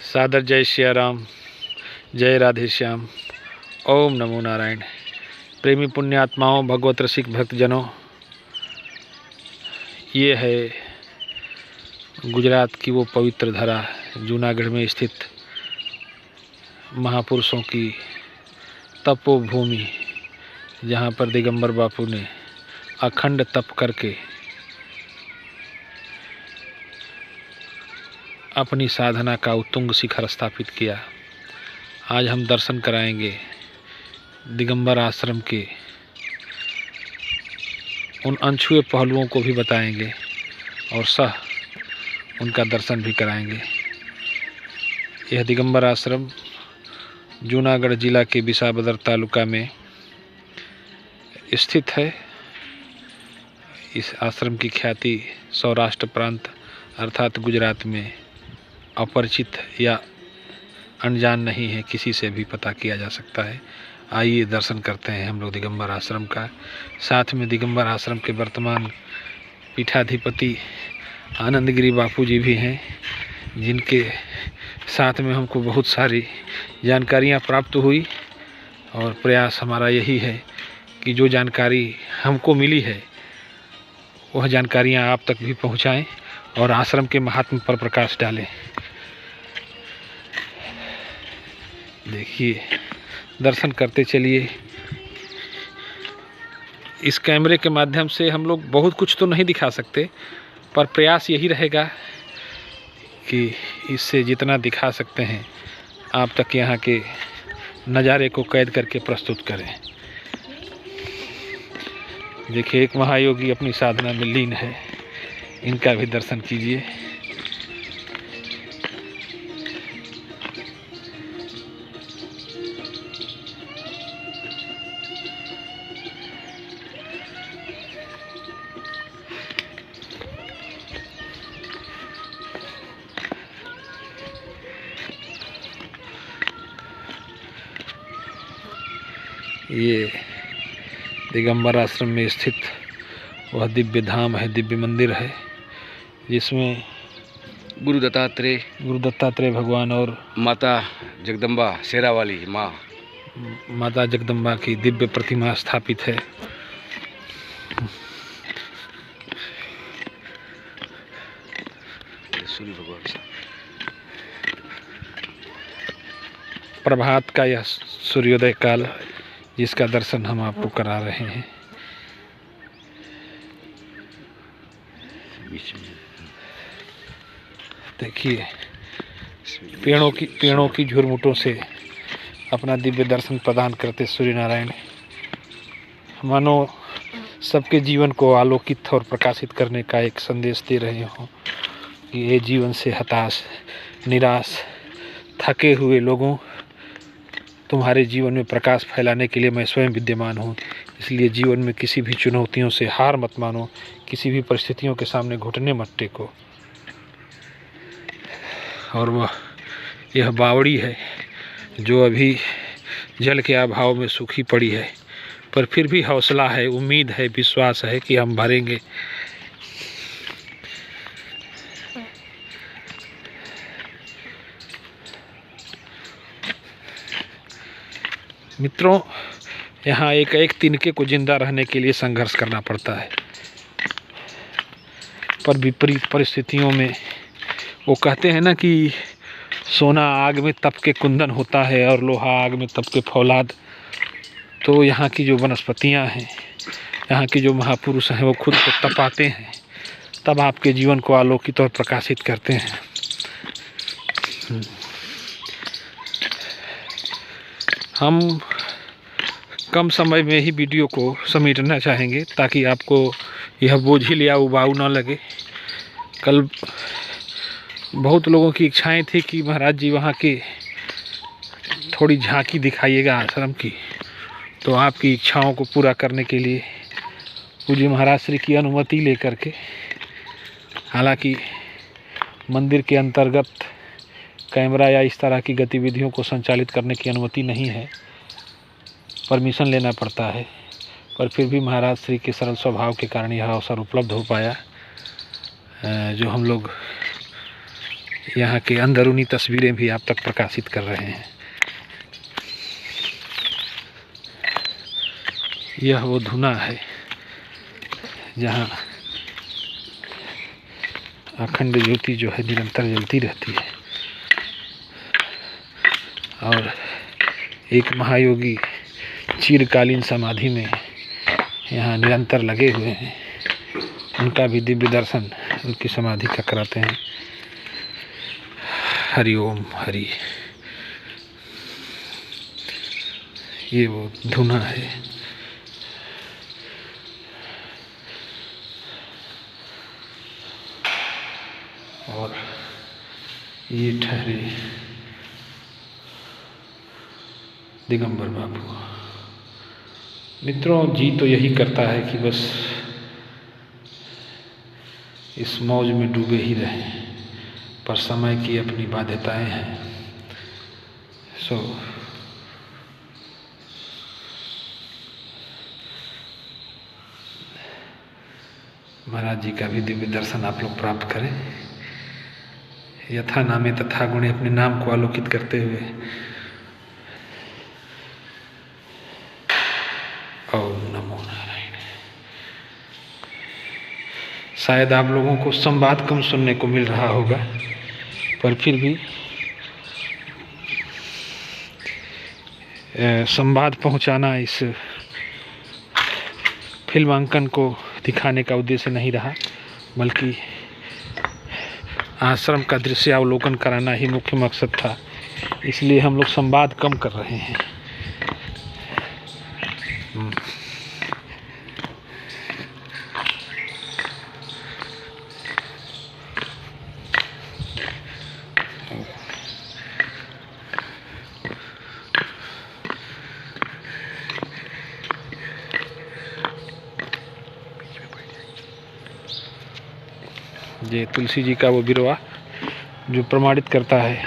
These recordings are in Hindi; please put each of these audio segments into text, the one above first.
सादर जय सिया राम, जय राधे श्याम, ओम नमो नारायण। प्रेमी पुण्यात्माओं, भगवत रसिक भक्तजनों, ये है गुजरात की वो पवित्र धरा, जूनागढ़ में स्थित महापुरुषों की तपोभूमि, जहाँ पर दिगंबर बापू ने अखंड तप करके अपनी साधना का उत्तुंग शिखर स्थापित किया। आज हम दर्शन कराएंगे दिगंबर आश्रम के उन अनछुए पहलुओं को भी बताएंगे और उनका दर्शन भी कराएंगे। यह दिगंबर आश्रम जूनागढ़ जिला के विसावदर तालुका में स्थित है। इस आश्रम की ख्याति सौराष्ट्र प्रांत अर्थात गुजरात में अपरिचित या अनजान नहीं है, किसी से भी पता किया जा सकता है। आइए दर्शन करते हैं हम लोग दिगंबर आश्रम का। साथ में दिगंबर आश्रम के वर्तमान पीठाधिपति आनंदगिरी बापू जी भी हैं, जिनके साथ में हमको बहुत सारी जानकारियां प्राप्त हुई और प्रयास हमारा यही है कि जो जानकारी हमको मिली है वह जानकारियां आप तक भी पहुंचाएं और आश्रम के महात्म पर प्रकाश डालें। देखिए, दर्शन करते चलिए। इस कैमरे के माध्यम से हम लोग बहुत कुछ तो नहीं दिखा सकते, पर प्रयास यही रहेगा कि इससे जितना दिखा सकते हैं आप तक यहाँ के नज़ारे को कैद करके प्रस्तुत करें। देखिए, एक महायोगी अपनी साधना में लीन है, इनका भी दर्शन कीजिए। ये दिगंबर आश्रम में स्थित वह दिव्य धाम है, दिव्य मंदिर है, जिसमें गुरु दत्तात्रेय भगवान और माता जगदम्बा शेरावाली माता जगदम्बा की दिव्य प्रतिमा स्थापित है। सूर्य भगवान प्रभात का यह सूर्योदय काल, जिसका दर्शन हम आपको करा रहे हैं। देखिए, पेड़ों की झुरमुटों से अपना दिव्य दर्शन प्रदान करते सूर्य नारायण मानो सबके जीवन को आलोकित और प्रकाशित करने का एक संदेश दे रहे हों कि ये जीवन से हताश, निराश, थके हुए लोगों, तुम्हारे जीवन में प्रकाश फैलाने के लिए मैं स्वयं विद्यमान हूँ। इसलिए जीवन में किसी भी चुनौतियों से हार मत मानो, किसी भी परिस्थितियों के सामने घुटने मत टेको। और यह बावड़ी है जो अभी जल के अभाव में सूखी पड़ी है, पर फिर भी हौसला है, उम्मीद है, विश्वास है कि हम भरेंगे। मित्रों, यहाँ एक तिनके को जिंदा रहने के लिए संघर्ष करना पड़ता है, पर विपरीत परिस्थितियों में वो कहते हैं ना कि सोना आग में तप के कुंदन होता है और लोहा आग में तप के फौलाद। तो यहाँ की जो वनस्पतियाँ हैं, यहाँ के जो महापुरुष हैं, वो खुद को तपाते हैं, तब आपके जीवन को आलोकित और प्रकाशित करते हैं। हम कम समय में ही वीडियो को समेटना चाहेंगे ताकि आपको यह बोझिल या उबाऊ ना लगे। कल बहुत लोगों की इच्छाएं थी कि महाराज जी वहाँ की थोड़ी झांकी दिखाइएगा आश्रम की, तो आपकी इच्छाओं को पूरा करने के लिए पूज्य महाराज श्री की अनुमति लेकर के, हालांकि मंदिर के अंतर्गत कैमरा या इस तरह की गतिविधियों को संचालित करने की अनुमति नहीं है, परमिशन लेना पड़ता है, पर फिर भी महाराज श्री के सरल स्वभाव के कारण यह अवसर उपलब्ध हो पाया। जो हम लोग यहाँ के अंदरूनी तस्वीरें भी आप तक प्रकाशित कर रहे हैं। यह वो धुना है जहाँ अखंड ज्योति जो है निरंतर जलती रहती है और एक महायोगी चिरकालीन समाधि में यहाँ निरंतर लगे हुए हैं। उनका भी दिव्य दर्शन उनकी समाधि का कराते हैं। हरि ओम हरि। ये वो धुना है। और ये ठहरे दिगंबर बाबू। मित्रों, जी तो यही करता है कि बस इस मौज में डूबे ही रहें, पर समय की अपनी बाध्यताएं हैं। महाराज जी का भी दिव्य दर्शन आप लोग प्राप्त करें। यथा नामे तथा गुणे अपने नाम को आलोकित करते हुए ओम नमो नारायण। शायद आप लोगों को संवाद कम सुनने को मिल रहा होगा, पर फिर भी संवाद पहुंचाना इस फिल्मांकन को दिखाने का उद्देश्य नहीं रहा, बल्कि आश्रम का दृश्यावलोकन कराना ही मुख्य मकसद था। इसलिए हम लोग संवाद कम कर रहे हैं। ये तुलसी जी का वो बिरवा जो प्रमाणित करता है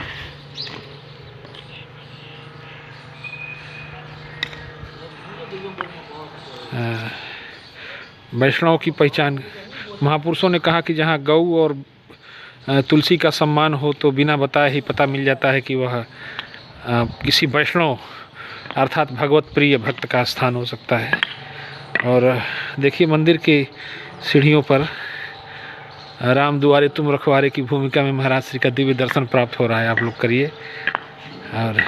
वैष्णव की पहचान। महापुरुषों ने कहा कि जहाँ गौ और तुलसी का सम्मान हो तो बिना बताए ही पता मिल जाता है कि वह किसी वैष्णव अर्थात भगवत प्रिय भक्त का स्थान हो सकता है। और देखिए, मंदिर के सीढ़ियों पर राम दुआरे तुम रखवारे की भूमिका में महाराज श्री का दिव्य दर्शन प्राप्त हो रहा है। आप लोग करिए। और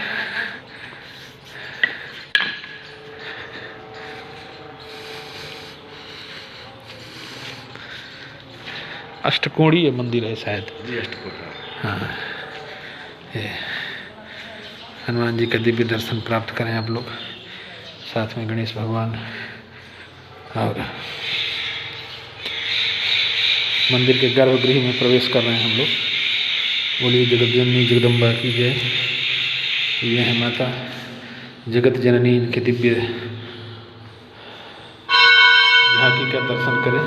अष्टकोणीय मंदिर है शायद। हाँ, हनुमान जी का दिव्य दर्शन प्राप्त करें आप लोग, साथ में गणेश भगवान। और मंदिर के गर्भगृह में प्रवेश कर रहे हैं हम लोग। बोलिए जगत जननी जगदम्बा की जय। ये है माता जगत जननी, इनके दिव्य झांकी का दर्शन करें।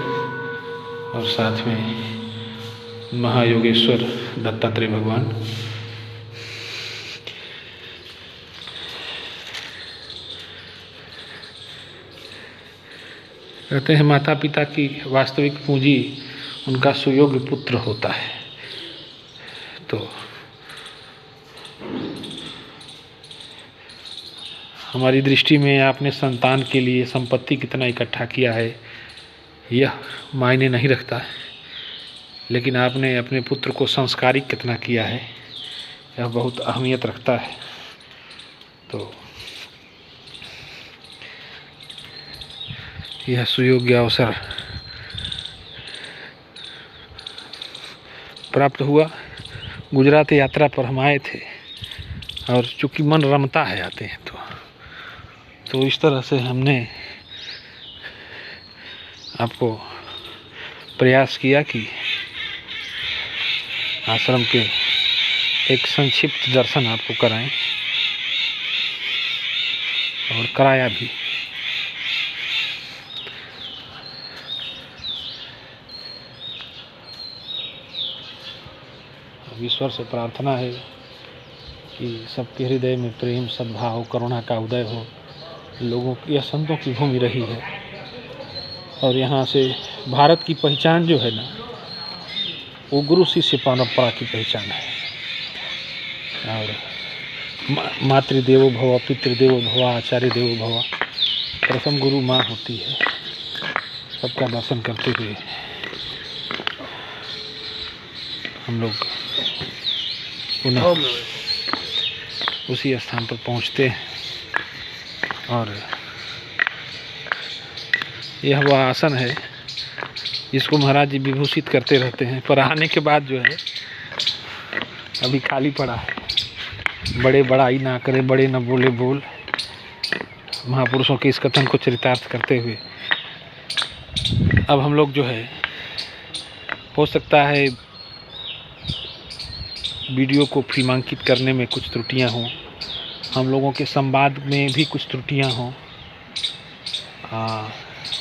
और साथ में महायोगेश्वर दत्तात्रेय भगवान। कहते हैं माता पिता की वास्तविक पूंजी उनका सुयोग्य पुत्र होता है। तो हमारी दृष्टि में आपने संतान के लिए संपत्ति कितना इकट्ठा किया है यह मायने नहीं रखता, लेकिन आपने अपने पुत्र को संस्कारिक कितना किया है यह बहुत अहमियत रखता है। तो यह सुयोग्य अवसर प्राप्त हुआ। गुजरात यात्रा पर हम आए थे और चूँकि मन रमता है आते हैं तो इस तरह से हमने आपको प्रयास किया कि आश्रम के एक संक्षिप्त दर्शन आपको कराएं, और कराया भी। ईश्वर से प्रार्थना है कि सबके हृदय में प्रेम, सद्भाव, करुणा का उदय हो। लोगों की, यह संतों की भूमि रही है, और यहाँ से भारत की पहचान जो है ना, वो गुरु शिष्य परंपरा की पहचान है। और मातृदेवो भव, पितृदेवो भव, आचार्य देवो भव। प्रथम गुरु माँ होती है। सबका दर्शन करते हुए हम लोग पुनः उसी स्थान पर पहुँचते हैं। और यह वह आसन है जिसको महाराज जी विभूषित करते रहते हैं, पर आने के बाद जो है अभी खाली पड़ा है। बड़े बड़ाई ना करे, बड़े न बोले बोल, महापुरुषों के इस कथन को चरितार्थ करते हुए अब हम लोग जो है, हो सकता है वीडियो को फिल्मांकित करने में कुछ त्रुटियां हों, हम लोगों के संवाद में भी कुछ त्रुटियां हों।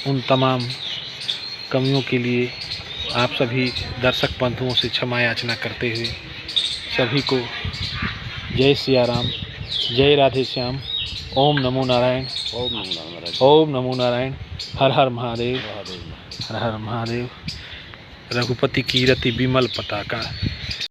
उन तमाम कमियों के लिए आप सभी दर्शक बंधुओं से क्षमा याचना करते हुए सभी को जय सिया राम, जय राधे श्याम, ओम नमो नारायण, ओम नमो नारायण, ओम नमो नारायण, हर हर महादेव, हर हर महादेव। रघुपति कीरति विमल पताका।